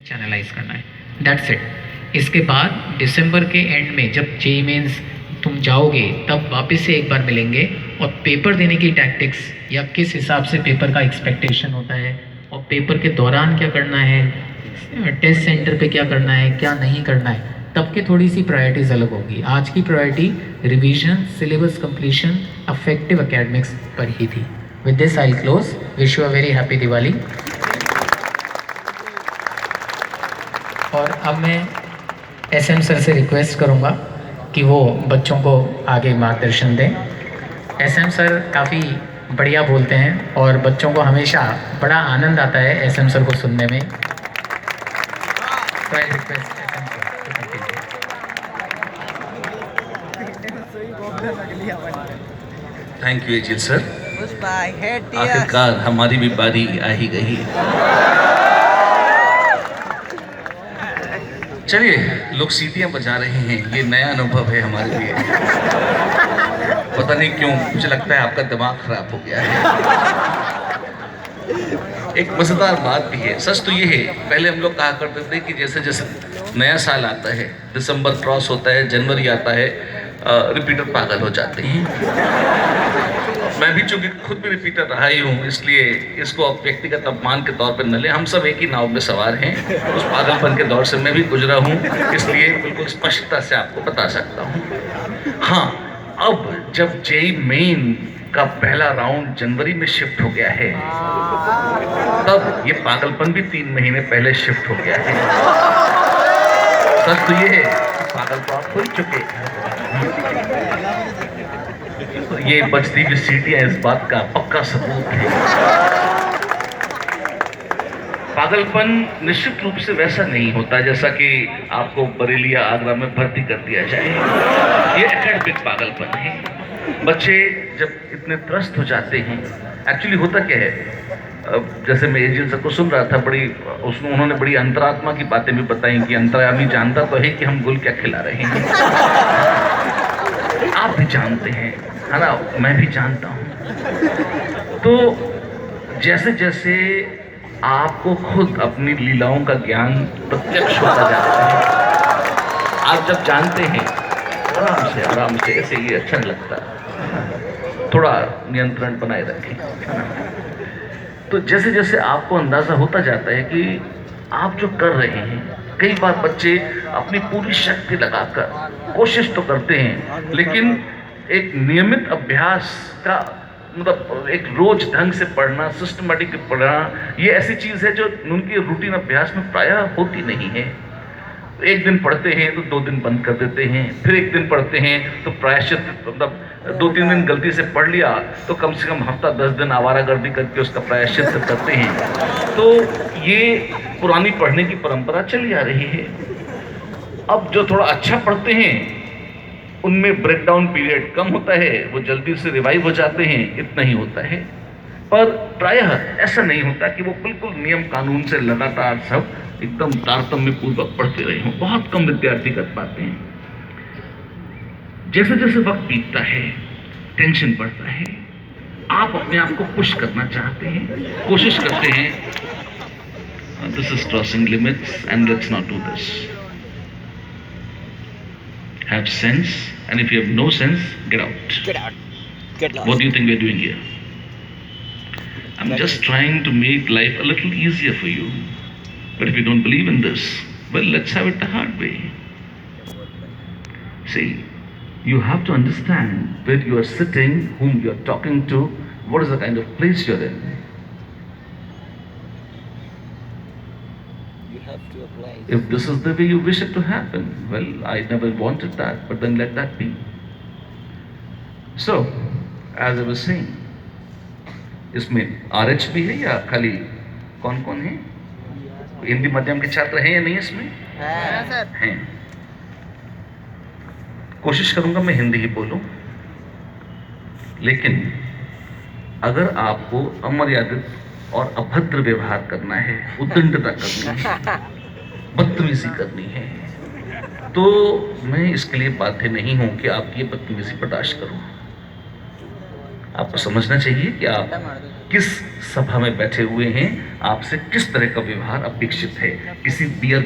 Channelise करना है, that's it. इसके बाद दिसंबर के एंड में जब जेईई मेंस तुम जाओगे तब वापस से एक बार मिलेंगे और पेपर देने की टैक्टिक्स या किस हिसाब से पेपर का एक्सपेक्टेशन होता है और पेपर के दौरान क्या करना है, टेस्ट सेंटर पे क्या करना है, क्या नहीं करना है, तब की थोड़ी सी प्रायोरिटीज़ अलग होगी। आज की priority revision, syllabus completion, affective academics पर ही थी। With this I close, wish you a very happy Diwali. और अब मैं एसएम सर से रिक्वेस्ट करूंगा कि वो बच्चों को आगे मार्गदर्शन दें। एसएम सर काफ़ी बढ़िया बोलते हैं और बच्चों को हमेशा बड़ा आनंद आता है एसएम सर को सुनने में। तो I request SM sir to continue. Thank you Ajil sir. आखिरकार आखिरकार हमारी भी बारी आ ही गई। चलिए, लोग सीटियां बजा रहे हैं, ये नया अनुभव है हमारे लिए। पता नहीं क्यों मुझे लगता है आपका दिमाग खराब हो गया है। एक मजेदार बात भी है, सच तो ये है, पहले हम लोग कहा करते थे कि जैसे जैसे नया साल आता है, दिसंबर क्रॉस होता है, जनवरी आता है, रिपीटर पागल हो जाते हैं। मैं भी चूंकि खुद भी रिपीटर रहा ही हूँ, इसलिए इसको अब व्यक्तिगत अपमान के तौर पर न लें। हम सब एक ही नाव में सवार हैं। उस पागलपन के दौर से मैं भी गुजरा हूँ, इसलिए बिल्कुल स्पष्टता से आपको बता सकता हूँ। हाँ, अब जब जेईई मेन का पहला राउंड जनवरी में शिफ्ट हो गया है, तब ये पागलपन भी 3 महीने पहले शिफ्ट हो गया है। सच तो ये है, पागल तो आप हो ही चुके। तो ये बजती हुई सीटियां इस बात का पक्का सबूत है। पागलपन निश्चित रूप से वैसा नहीं होता जैसा कि आपको बरेली या आगरा में भर्ती कर दिया जाए। ये एकेडमिक पागलपन है। बच्चे जब इतने त्रस्त हो जाते हैं, एक्चुअली होता क्या है, जैसे मैं एजेंट सर को सुन रहा था, उन्होंने बड़ी अंतरात्मा की बातें भी बताई कि अंतर्यामी जानता तो है कि हम गुल क्या खिला रहे हैं। आप भी जानते हैं, है ना, मैं भी जानता हूं। तो जैसे जैसे आपको खुद अपनी लीलाओं का ज्ञान प्रत्यक्ष होता जाता है, आप जब जानते हैं, आराम से ऐसे ये अच्छा नहीं लगता, थोड़ा नियंत्रण बनाए रखें। तो जैसे जैसे आपको अंदाजा होता जाता है कि आप जो कर रहे हैं, कई बार बच्चे अपनी पूरी शक्ति लगाकर कोशिश तो करते हैं, लेकिन एक नियमित अभ्यास का मतलब एक रोज ढंग से पढ़ना, सिस्टमेटिक पढ़ना, ये ऐसी चीज है जो उनकी रूटीन अभ्यास में प्रायः होती नहीं है। एक दिन पढ़ते हैं तो 2 दिन बंद कर देते हैं, फिर एक दिन पढ़ते हैं तो प्रायश्चित, मतलब 2-3 दिन गलती से पढ़ लिया तो कम से कम हफ्ता 10 दिन आवारागर्दी करके उसका प्रायश्चित करते हैं। तो ये पुरानी पढ़ने की परंपरा चली आ रही है। अब जो थोड़ा अच्छा पढ़ते हैं उनमें ब्रेकडाउन पीरियड कम होता है, वो जल्दी से रिवाइव हो जाते हैं, इतना ही होता है। पर प्रायः ऐसा नहीं होता कि वो बिल्कुल नियम कानून से लगातार सब एकदम तारतम्य पूर्वक पढ़ते रहे हों। बहुत कम विद्यार्थी कर पाते हैं। जैसे जैसे वक्त बीतता है, टेंशन बढ़ता है, आप अपने आप को पुश करना चाहते हैं, कोशिश करते हैं, this is crossing limits and let's not do this. Have sense, and if you have no sense, get out. Get out. Get lost. What do you think we're doing here? I'm just trying to make life a little easier for you. But if you don't believe in this, well, let's have it the hard way. See, you have to understand where you are sitting, whom you are talking to, what is the kind of place you're in. You have to apply. If this is the way you wish it to happen, well, I never wanted that, but then let that be. So, as I was saying, इसमें RH भी है या खाली कौन कौन है? हिंदी माध्यम के छात्र हैं या नहीं इसमें? हैं। कोशिश करूंगा मैं हिंदी ही बोलूं, लेकिन अगर आपको अमर्यादित और अभद्र व्यवहार करना है, उद्दंडता करनी है, बदतमीजी करनी है, तो मैं इसके लिए बाध्य नहीं हूं कि आपकी ये बदतमीजी बर्दाश्त करूं। आपको समझना चाहिए कि आप किस सभा में बैठे हुए हैं, आपसे किस तरह का व्यवहार अपेक्षित है। किसी बियर